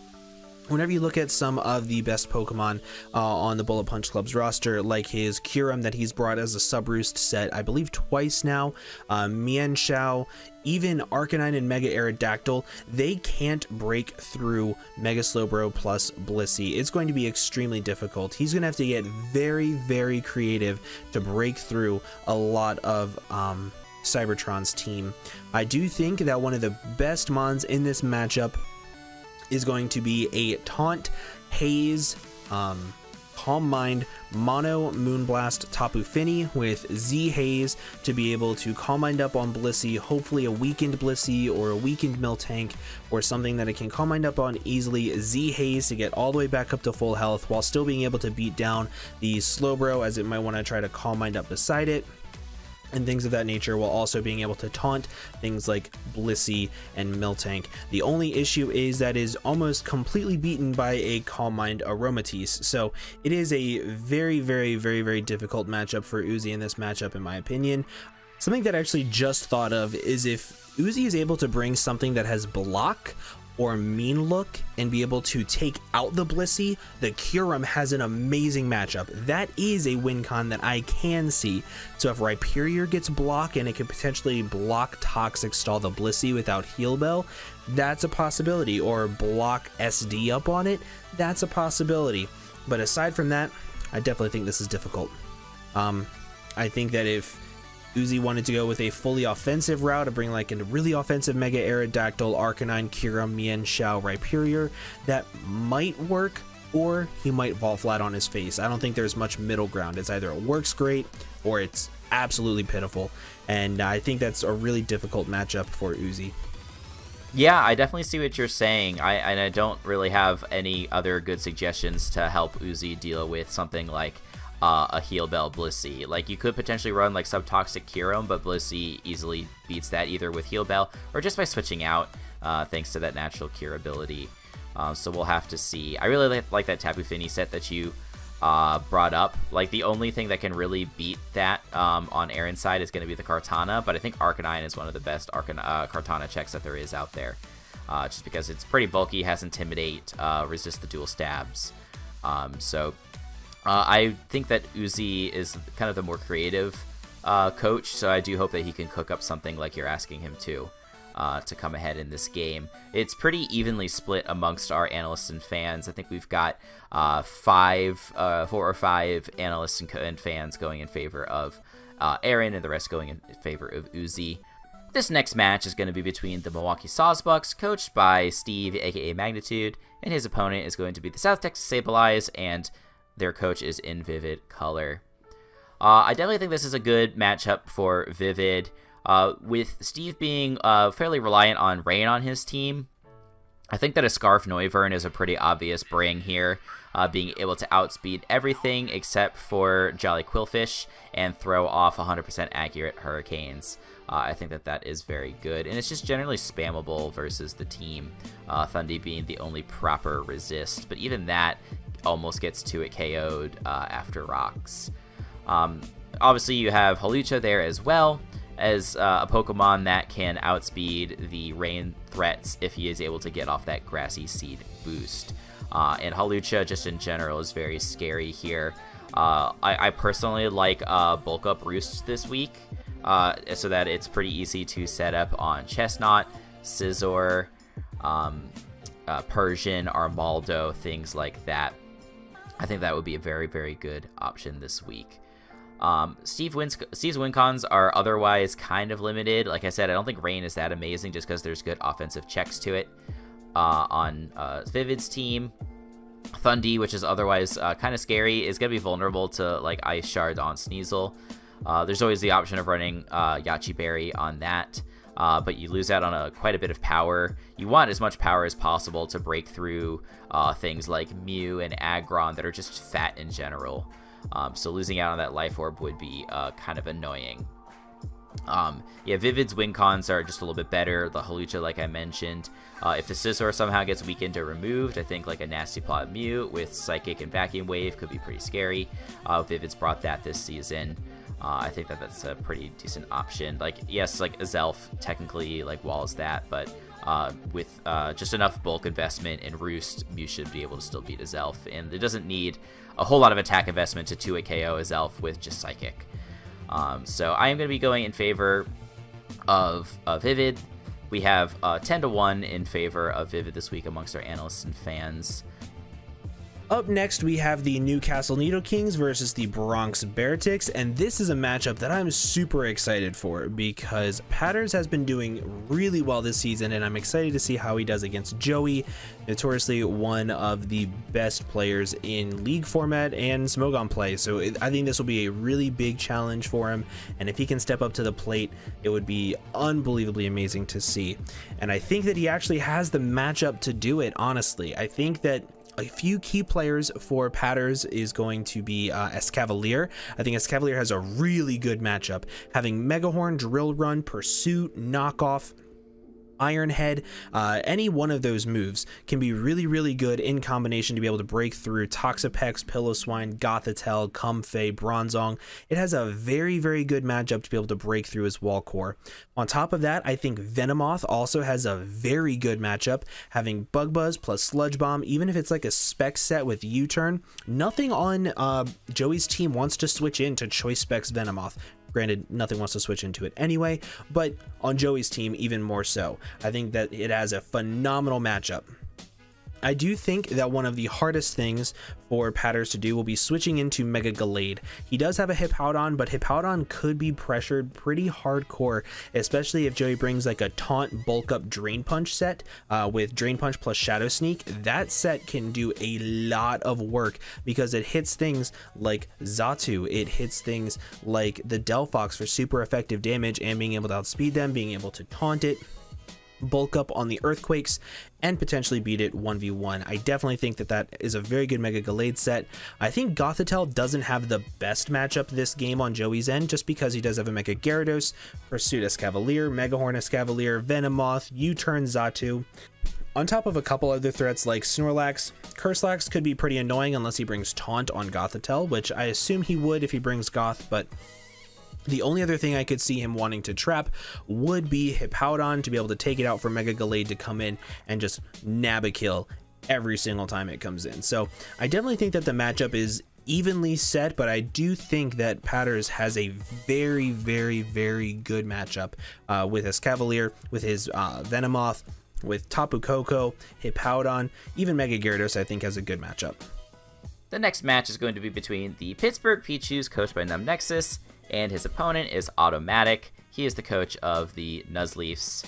S2: Whenever you look at some of the best Pokemon on the Bullet Punch Club's roster, like his Kyurem that he's brought as a Subroost set, I believe twice now, Mienshao, even Arcanine and Mega Aerodactyl, they can't break through Mega Slowbro plus Blissey. It's going to be extremely difficult. He's going to have to get very, very creative to break through a lot of Cybertron's team. I do think that one of the best mons in this matchup is going to be a Taunt, Haze, Calm Mind, Mono Moonblast Tapu Fini with Z Haze to be able to Calm Mind up on Blissey, hopefully a weakened Blissey or a weakened Miltank or something that it can Calm Mind up on easily. Z Haze to get all the way back up to full health while still being able to beat down the Slowbro, as it might want to try to Calm Mind up beside it, and things of that nature, while also being able to taunt things like Blissey and Miltank. The only issue is that is almost completely beaten by a Calm Mind Aromatisse. So it is a very, very, very, very difficult matchup for Uzi in this matchup, in my opinion. Something that I actually just thought of is if Uzi is able to bring something that has block or mean look and be able to take out the Blissey, the Kyurem has an amazing matchup. That is a win con that I can see. So if Rhyperior gets block and it could potentially block Toxic Stall the Blissey without Heal Bell, that's a possibility. Or block SD up on it, that's a possibility. But aside from that, I definitely think this is difficult. I think that if Uzi wanted to go with a fully offensive route to bring like a really offensive Mega Aerodactyl, Arcanine, Kyurem, Mienshao, Rhyperior, that might work, or he might fall flat on his face. I don't think there's much middle ground. It's either it works great or it's absolutely pitiful, and I think that's a really difficult matchup for Uzi.
S1: Yeah, I definitely see what you're saying. I don't really have any other good suggestions to help Uzi deal with something like a Heal Bell Blissey. Like, you could potentially run like Subtoxic Kyurem, but Blissey easily beats that either with Heal Bell or just by switching out thanks to that natural cure ability. So we'll have to see. I really like that Tapu Fini set that you brought up. Like, the only thing that can really beat that on Aaron's side is going to be the Kartana, but I think Arcanine is one of the best Kartana checks that there is out there. Just because it's pretty bulky, has Intimidate, resist the dual stabs. I think that Uzi is kind of the more creative coach, so I do hope that he can cook up something like you're asking him to come ahead in this game. It's pretty evenly split amongst our analysts and fans. I think we've got 4 or 5 analysts and fans going in favor of Aaron, and the rest going in favor of Uzi. This next match is going to be between the Milwaukee Sawsbucks, coached by Steve, aka Magnitude, and his opponent is going to be the South Texas Sableyes, and their coach is in Vivid Color. I definitely think this is a good matchup for Vivid. With Steve being fairly reliant on Rain on his team, I think that a Scarf Noivern is a pretty obvious bring here, being able to outspeed everything except for Jolly Quillfish and throw off 100% accurate Hurricanes. I think that that is very good, and it's just generally spammable versus the team, Thundy being the only proper resist, but even that almost gets to it KO'd after rocks. Obviously you have Hawlucha there as well as a Pokemon that can outspeed the Rain threats if he is able to get off that Grassy Seed boost. And Hawlucha just in general is very scary here. I personally like Bulk Up Roost this week, so that it's pretty easy to set up on Chestnut, Scizor, Persian, Armaldo, things like that. I think that would be a very, very good option this week. Steve's win cons are otherwise kind of limited. Like I said, I don't think Rain is that amazing just because there's good offensive checks to it on Vivid's team. Thundy, which is otherwise kind of scary, is going to be vulnerable to like Ice Shard on Sneasel. There's always the option of running Yachi Berry on that, but you lose out on quite a bit of power. You want as much power as possible to break through things like Mew and Aggron that are just fat in general. So losing out on that Life Orb would be kind of annoying. Yeah, Vivid's win cons are just a little bit better. The Hawlucha, like I mentioned. If the Scizor somehow gets weakened or removed, I think like a Nasty Plot Mew with Psychic and Vacuum Wave could be pretty scary. Vivid's brought that this season. I think that that's a pretty decent option. Like, yes, like Azelf technically like walls that, but with just enough bulk investment and Roost, Mew should be able to still beat Azelf, and it doesn't need a whole lot of attack investment to 2-hit KO Azelf with just Psychic. So I am going to be going in favor of Vivid. We have 10-1 in favor of Vivid this week amongst our analysts and fans.
S2: Up next, we have the Newcastle Neato Kings versus the Bronx Beartics, and this is a matchup that I'm super excited for because Patters has been doing really well this season, and I'm excited to see how he does against Joey, notoriously one of the best players in League format and Smogon play. So I think this will be a really big challenge for him, and if he can step up to the plate, it would be unbelievably amazing to see. And I think that he actually has the matchup to do it, honestly. I think that a few key players for Patters is going to be Escavalier. I think Escavalier has a really good matchup. Having Megahorn, Drill Run, Pursuit, Knockoff, Iron Head, any one of those moves can be really good in combination to be able to break through Toxapex, Piloswine, Gothitelle, Comfey, Bronzong. It has a very good matchup to be able to break through his wall core. On top of that, I think Venomoth also has a very good matchup, having Bug Buzz plus Sludge Bomb. Even if it's like a spec set with U-turn, nothing on Joey's team wants to switch into Choice Specs Venomoth. Granted, nothing wants to switch into it anyway, but on Joey's team, even more so. I think that it has a phenomenal matchup. I do think that one of the hardest things for Patters to do will be switching into Mega Gallade. He does have a Hippowdon, but Hippowdon could be pressured pretty hardcore, especially if Joey brings like a Taunt Bulk Up Drain Punch set with Drain Punch plus Shadow Sneak. That set can do a lot of work because it hits things like Xatu, it hits things like the Delphox for super effective damage and being able to outspeed them, being able to taunt it, bulk up on the Earthquakes, and potentially beat it 1v1. I definitely think that that is a very good Mega Gallade set. I think Gothitelle doesn't have the best matchup this game on Joey's end, just because he does have a Mega Gyarados, Pursuit Escavalier, Megahorn Escavalier, Venomoth, U-turn Xatu. On top of a couple other threats like Snorlax, Curselax could be pretty annoying unless he brings Taunt on Gothitelle, which I assume he would if he brings Goth, but the only other thing I could see him wanting to trap would be Hippowdon to be able to take it out for Mega Gallade to come in and just nab a kill every single time it comes in. So I definitely think that the matchup is evenly set, but I do think that Patters has a very good matchup with Escavalier, with his Venomoth, with Tapu Koko, Hippowdon, even Mega Gyarados I think has a good matchup.
S1: The next match is going to be between the Pittsburgh Peaches, coached by Nexus, and his opponent is Automatic. He is the coach of the Nuzleafs.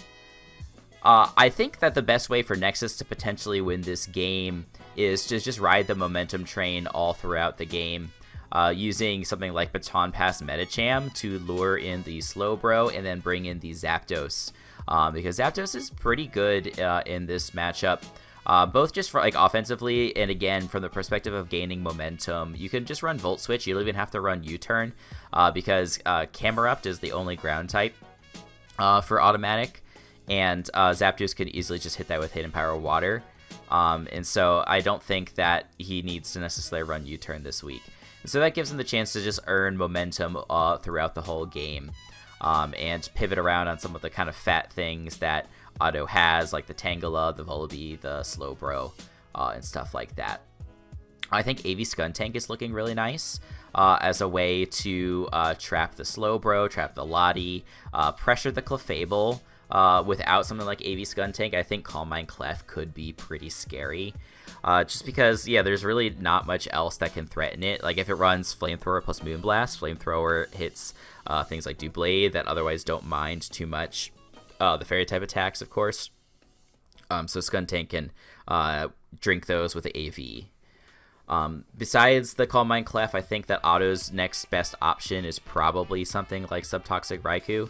S1: I think that the best way for Nexus to potentially win this game is to just ride the momentum train all throughout the game, using something like Baton Pass Metacham to lure in the Slowbro and then bring in the Zapdos, because Zapdos is pretty good in this matchup. Both just for like offensively and again from the perspective of gaining momentum. You can just run Volt Switch. You don't even have to run U-turn because Camerupt is the only ground type for Automatic, and Zapdos can easily just hit that with Hidden Power Water. And so I don't think that he needs to necessarily run U-turn this week. And so that gives him the chance to just earn momentum throughout the whole game, and pivot around on some of the kind of fat things that Auto has, like the Tangela, the Volibee, the Slowbro, and stuff like that. I think AV Skuntank is looking really nice as a way to trap the Slowbro, trap the Lottie, pressure the Clefable. Without something like AV Skuntank, I think Calm Mind Clef could be pretty scary. Just because, yeah, there's really not much else that can threaten it. Like, if it runs Flamethrower plus Moonblast, Flamethrower hits things like Doublade that otherwise don't mind too much the Fairy type attacks, of course. So Skuntank can drink those with AV. Besides the Calm Mind Clef, I think that Otto's next best option is probably something like Subtoxic Raikou.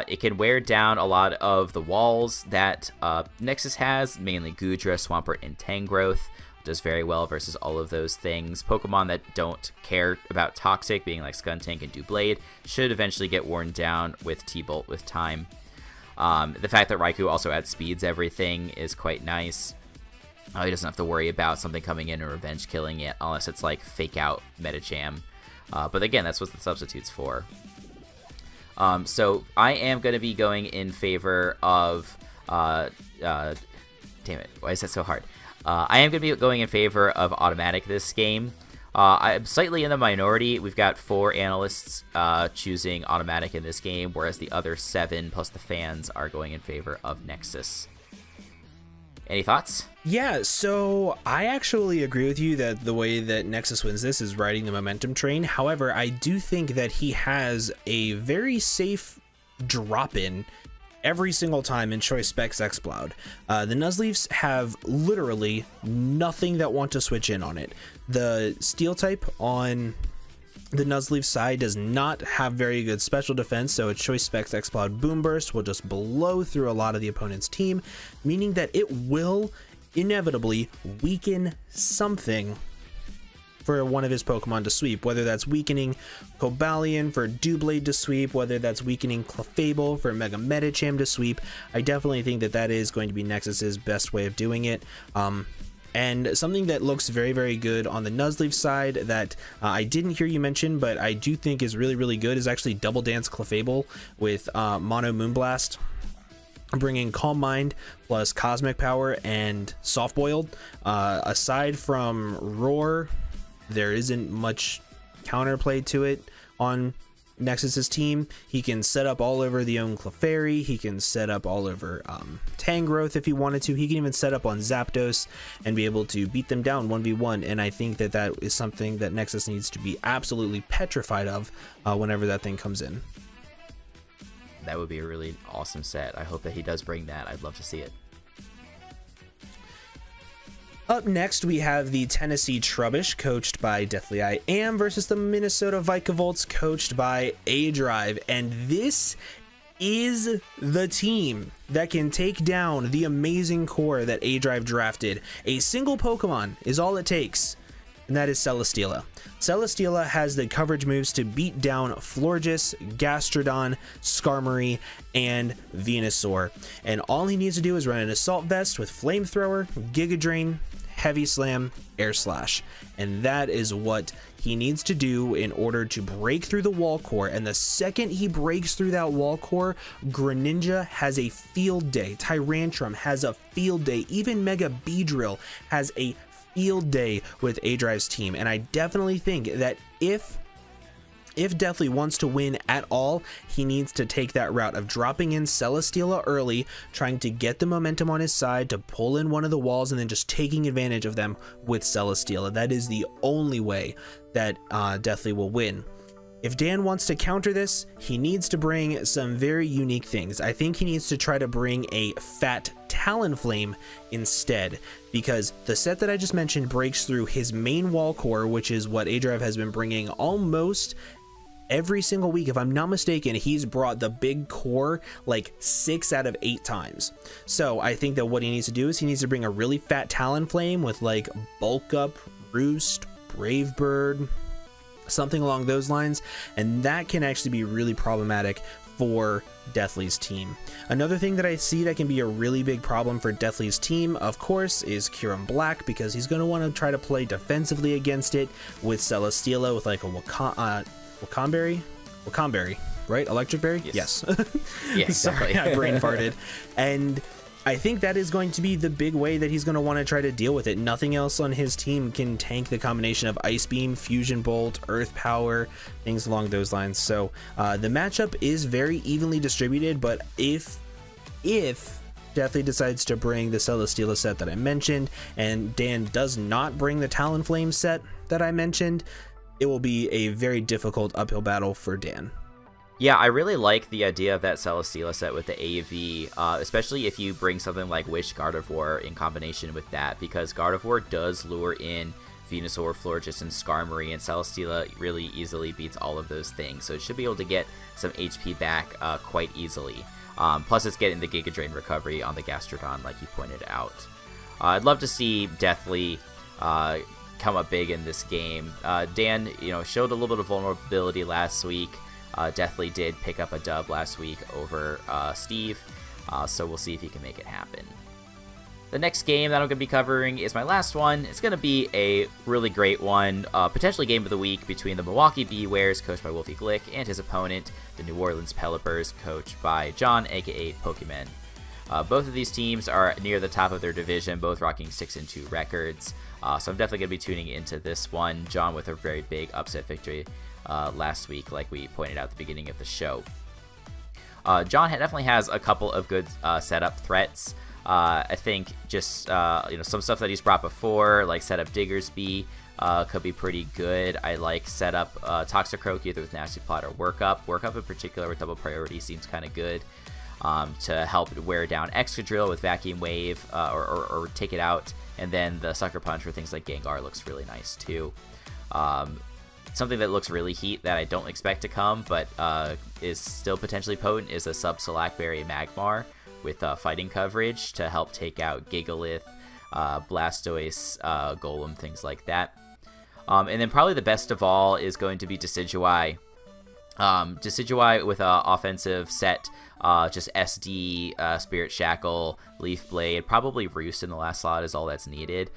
S1: It can wear down a lot of the walls that Nexus has, mainly Goodra, Swampert, and Tangrowth. Does very well versus all of those things. Pokemon that don't care about Toxic, being like Skuntank and Doublade, should eventually get worn down with T-Bolt with time. The fact that Raikou also adds speeds everything is quite nice. He doesn't have to worry about something coming in and revenge killing it, unless it's like fake out Medicham. But again, that's what the substitute's for. So I am going to be going in favor of... damn it, why is that so hard? I am going to be going in favor of Automatic this game. I'm slightly in the minority. We've got 4 analysts choosing Automatic in this game, whereas the other 7 plus the fans are going in favor of Nexus. Any thoughts?
S2: Yeah, so I actually agree with you that the way that Nexus wins this is riding the momentum train. However, I do think that he has a very safe drop-in every single time in Choice Specs Exploud. The Nuzleafs have literally nothing that want to switch in on it. The Steel type on the Nuzleaf side does not have very good special defense, so its Choice Specs Exploud Boom Burst will just blow through a lot of the opponent's team, meaning that it will inevitably weaken something for one of his Pokemon to sweep, whether that's weakening Cobalion for Doublade to sweep, whether that's weakening Clefable for Mega Medicham to sweep. I definitely think that that is going to be Nexus's best way of doing it. And something that looks very, very good on the Nuzleaf side that I didn't hear you mention, but I do think is really, really good is actually Double Dance Clefable with Mono Moonblast, bringing Calm Mind plus Cosmic Power and Soft Boiled. Aside from Roar, there isn't much counterplay to it on Nexus's team. He can set up all over the own Clefairy. He can set up all over Tangrowth if he wanted to. He can even set up on Zapdos and be able to beat them down 1v1. And I think that that is something that Nexus needs to be absolutely petrified of whenever that thing comes in.
S1: That would be a really awesome set. I hope that he does bring that. I'd love to see it.
S2: Up next, we have the Tennessee Trubbish, coached by Deathly I Am, versus the Minnesota Vikavolt, coached by A-Drive. And this is the team that can take down the amazing core that A-Drive drafted. A single Pokemon is all it takes, and that is Celesteela. Celesteela has the coverage moves to beat down Florges, Gastrodon, Skarmory, and Venusaur. And all he needs to do is run an Assault Vest with Flamethrower, Giga Drain, Heavy Slam, Air Slash, and that is what he needs to do in order to break through the wall core. And the second he breaks through that wall core, Greninja has a field day, Tyrantrum has a field day, even Mega Beedrill has a field day with A-Drive's team. And I definitely think that if Deathly wants to win at all, he needs to take that route of dropping in Celesteela early, trying to get the momentum on his side to pull in one of the walls, and then just taking advantage of them with Celesteela. That is the only way that Deathly will win. If Dan wants to counter this, he needs to bring some very unique things. I think he needs to try to bring a fat Talonflame instead, because the set that I just mentioned breaks through his main wall core, which is what A-Drive has been bringing almost every single week. If I'm not mistaken, he's brought the big core like 6 out of 8 times. So I think that what he needs to do is he needs to bring a really fat Talonflame with like Bulk Up, Roost, Brave Bird, something along those lines, and that can actually be really problematic for Deathly's team. Another thing that I see that can be a really big problem for Deathly's team, of course, is Kyurem Black, because he's going to want to try to play defensively against it with Celesteela with like a Wakandberry, right? Electric Berry?
S1: Yes.
S2: Yes. Sorry, I brain farted. And I think that is going to be the big way that he's going to want to try to deal with it. Nothing else on his team can tank the combination of Ice Beam, Fusion Bolt, Earth Power, things along those lines. So the matchup is very evenly distributed, but if Deathly decides to bring the Celesteela set that I mentioned, and Dan does not bring the Talonflame set that I mentioned, it will be a very difficult uphill battle for Dan.
S1: Yeah, I really like the idea of that Celesteela set with the AV, especially if you bring something like Wish Gardevoir in combination with that, because Gardevoir does lure in Venusaur, Florges, and Skarmory, and Celesteela really easily beats all of those things, so it should be able to get some HP back quite easily. Plus, it's getting the Giga Drain recovery on the Gastrodon, like you pointed out. I'd love to see Deathly come up big in this game. Dan, showed a little bit of vulnerability last week. Deathly did pick up a dub last week over Steve, so we'll see if he can make it happen. The next game that I'm going to be covering is my last one. It's going to be a really great one, potentially game of the week between the Milwaukee Bewares, coached by Wolfie Glick, and his opponent, the New Orleans Pelipers, coached by John, aka Pokemon. Both of these teams are near the top of their division, both rocking 6-2 records, so I'm definitely going to be tuning into this one. John with a very big upset victory last week, like we pointed out at the beginning of the show. John definitely has a couple of good setup threats. I think just some stuff that he's brought before, like setup Diggersby, could be pretty good. I like setup Toxicroak either with Nasty Plot or Workup. Workup in particular with double priority seems kind of good to help wear down Excadrill with Vacuum Wave or take it out, and then the Sucker Punch for things like Gengar looks really nice too. Something that looks really heat that I don't expect to come, but is still potentially potent, is a sub Salakberry Magmar with fighting coverage to help take out Gigalith, Blastoise, Golem, things like that. And then probably the best of all is going to be Decidueye. Decidueye with an offensive set, just SD, Spirit Shackle, Leaf Blade, probably Roost in the last slot is all that's needed.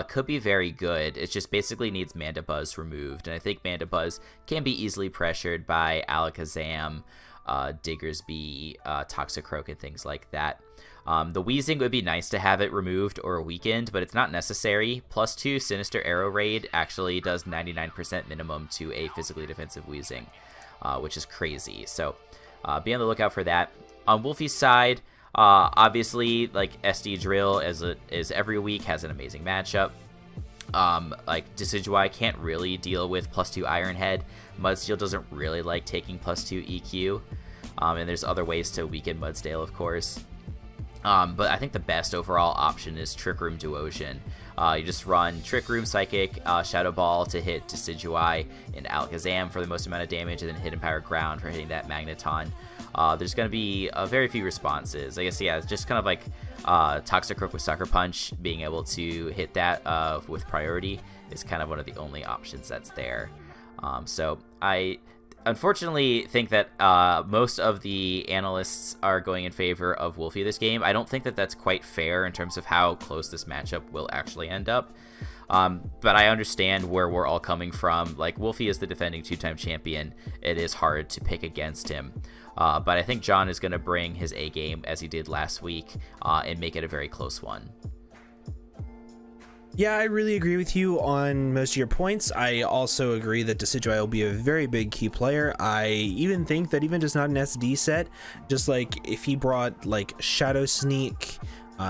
S1: Could be very good. It just basically needs Mandibuzz removed, and I think Mandibuzz can be easily pressured by Alakazam, Diggersby, Toxicroak, and things like that. The Wheezing would be nice to have it removed or weakened, but it's not necessary. +2 Sinister Arrow Raid actually does 99% minimum to a physically defensive Wheezing, which is crazy. So be on the lookout for that. On Wolfie's side, obviously, like SD Drill is every week has an amazing matchup. Like Decidueye can't really deal with +2 Iron Head. Mudsteel doesn't really like taking +2 EQ. And there's other ways to weaken Mudsdale, of course. But I think the best overall option is Trick Room Duosion. You just run Trick Room, Psychic, Shadow Ball to hit Decidueye and Alakazam for the most amount of damage, and then Hidden Power Ground for hitting that Magneton. There's going to be very few responses. I guess, yeah, it's just kind of like Toxicroak with Sucker Punch, being able to hit that with priority is kind of one of the only options that's there. So I unfortunately think that most of the analysts are going in favor of Wolfie this game. I don't think that that's quite fair in terms of how close this matchup will actually end up. But I understand where we're all coming from. Like, Wolfie is the defending 2-time champion. It is hard to pick against him. But I think John is going to bring his A game as he did last week and make it a very close one.
S2: Yeah, I really agree with you on most of your points. I also agree that Decidueye will be a very big key player. I even think that even just not an SD set, just like if he brought like Shadow Sneak,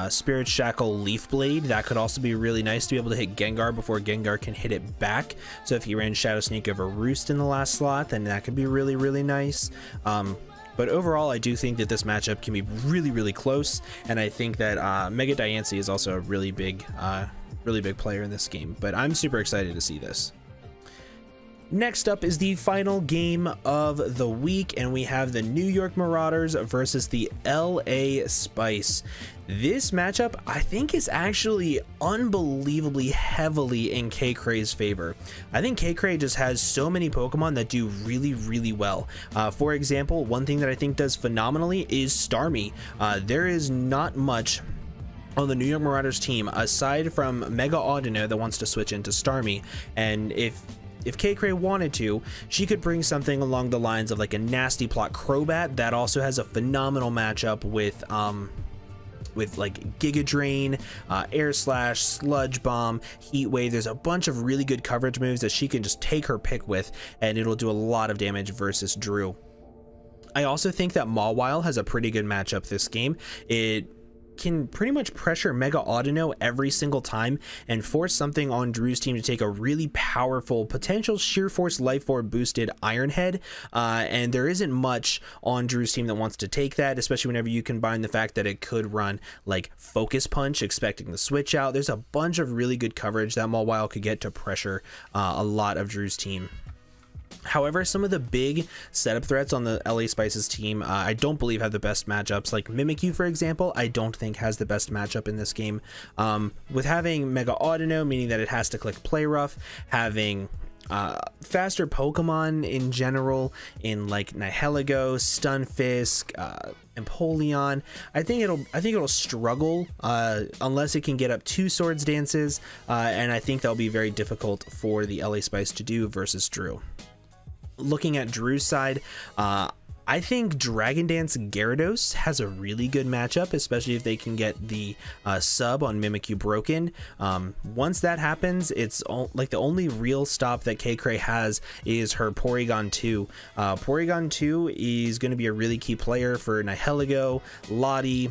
S2: Spirit Shackle, Leaf Blade, that could also be really nice to be able to hit Gengar before Gengar can hit it back. So if he ran Shadow Sneak over Roost in the last slot, then that could be really, really nice. But overall, I do think that this matchup can be really, really close, and I think that Mega Diancie is also a really big player in this game, but I'm super excited to see this. Next up is the final game of the week, and we have the New York Marauders versus the LA Spice. This matchup, I think, is actually unbelievably heavily in K-Kray's favor. I think K-Kray just has so many Pokemon that do really, really well. For example, one thing that I think does phenomenally is Starmie. There is not much on the New York Marauders team aside from Mega Audino that wants to switch into Starmie, and if K-Kray wanted to, she could bring something along the lines of like a Nasty Plot Crobat that also has a phenomenal matchup with like Giga Drain, Air Slash, Sludge Bomb, Heat Wave. There's a bunch of really good coverage moves that she can just take her pick with, and it'll do a lot of damage versus Drew. I also think that Mawile has a pretty good matchup this game. It can pretty much pressure Mega Audino every single time and force something on Drew's team to take a really powerful potential Sheer Force Life Orb boosted Iron Head, and there isn't much on Drew's team that wants to take that, especially whenever you combine the fact that it could run like Focus Punch expecting the switch out. There's a bunch of really good coverage that Mawile could get to pressure a lot of Drew's team. However, some of the big setup threats on the LA Spices team, I don't believe have the best matchups. Like Mimikyu, for example, I don't think has the best matchup in this game. With having Mega Audino, meaning that it has to click Play Rough, having faster Pokemon in general in like Nihilego, Stunfisk, Empoleon, I think it'll struggle unless it can get up 2 Swords Dances, and I think that'll be very difficult for the LA Spice to do versus Drew. Looking at Drew's side, I think Dragon Dance Gyarados has a really good matchup, especially if they can get the sub on Mimikyu broken. Once that happens, it's like the only real stop that K-Cray has is her Porygon 2. Porygon 2 is going to be a really key player for Nihilego, Lottie,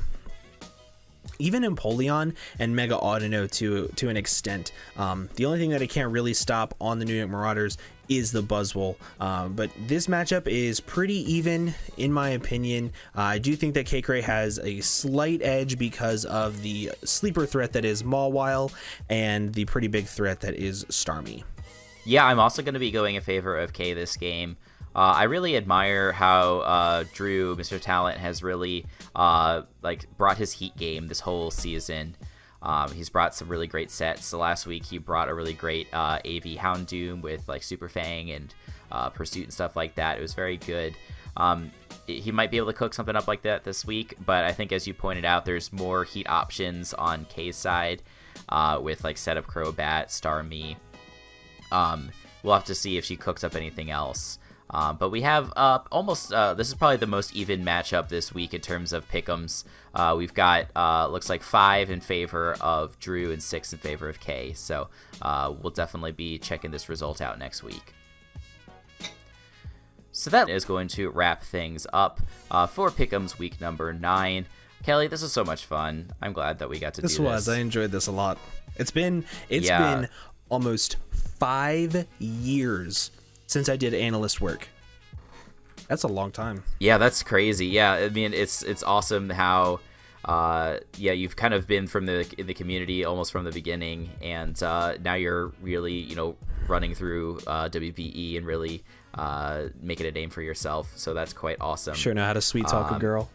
S2: even Empoleon and Mega Audino to an extent. The only thing that it can't really stop on the New York Marauders is the Buzzwole, but this matchup is pretty even in my opinion. I do think that K-Cray has a slight edge because of the sleeper threat that is Mawile and the pretty big threat that is Starmie.
S1: Yeah, I'm also going to be going in favor of K this game. I really admire how Drew, Mr. Talent, has really brought his Heat game this whole season. He's brought some really great sets. So last week he brought a really great AV Houndoom with like Super Fang and Pursuit and stuff like that. It was very good. He might be able to cook something up like that this week, but I think as you pointed out, there's more Heat options on K's side with like Setup Crobat, Starmie. We'll have to see if she cooks up anything else. But we have this is probably the most even matchup this week in terms of Pickems. We've got, looks like 5 in favor of Drew and 6 in favor of K. So we'll definitely be checking this result out next week. So that is going to wrap things up for Pickems week number 9. Kelly, this is so much fun. I'm glad that we got to do this.
S2: I enjoyed this a lot. It's been almost 5 years since I did analyst work. That's a long time.
S1: Yeah, that's crazy. Yeah, I mean, it's awesome how you've kind of been from the community almost from the beginning, and now you're really running through WBE and really making a name for yourself. So that's quite awesome.
S2: Sure know how to sweet talk a girl.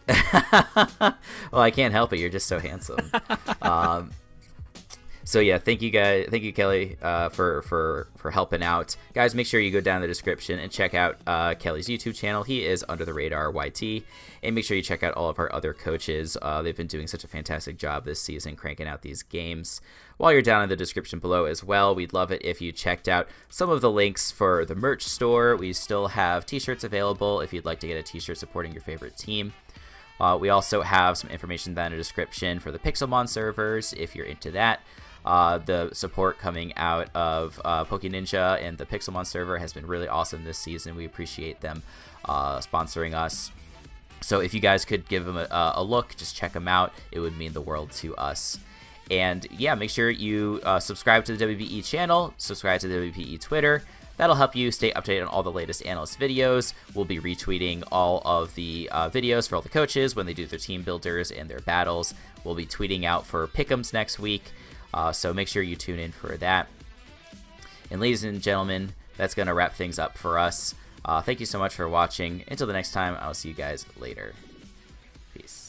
S1: Well, I can't help it. You're just so handsome. So yeah, thank you guys, thank you Kelly for helping out. Guys, make sure you go down in the description and check out Kelly's YouTube channel. He is Under the Radar YT, and make sure you check out all of our other coaches. They've been doing such a fantastic job this season cranking out these games. While you're down in the description below as well, we'd love it if you checked out some of the links for the merch store. We still have t-shirts available if you'd like to get a t-shirt supporting your favorite team. We also have some information down in the description for the Pixelmon servers if you're into that. The support coming out of PokeNinja and the Pixelmon server has been really awesome this season. We appreciate them sponsoring us. So if you guys could give them a look, just check them out. It would mean the world to us. And yeah, make sure you subscribe to the WBE channel, subscribe to the WBE Twitter. That'll help you stay updated on all the latest analyst videos. We'll be retweeting all of the videos for all the coaches when they do their team builders and their battles. We'll be tweeting out for Pickems next week. So make sure you tune in for that. And ladies and gentlemen, that's going to wrap things up for us. Thank you so much for watching. Until the next time, I'll see you guys later. Peace.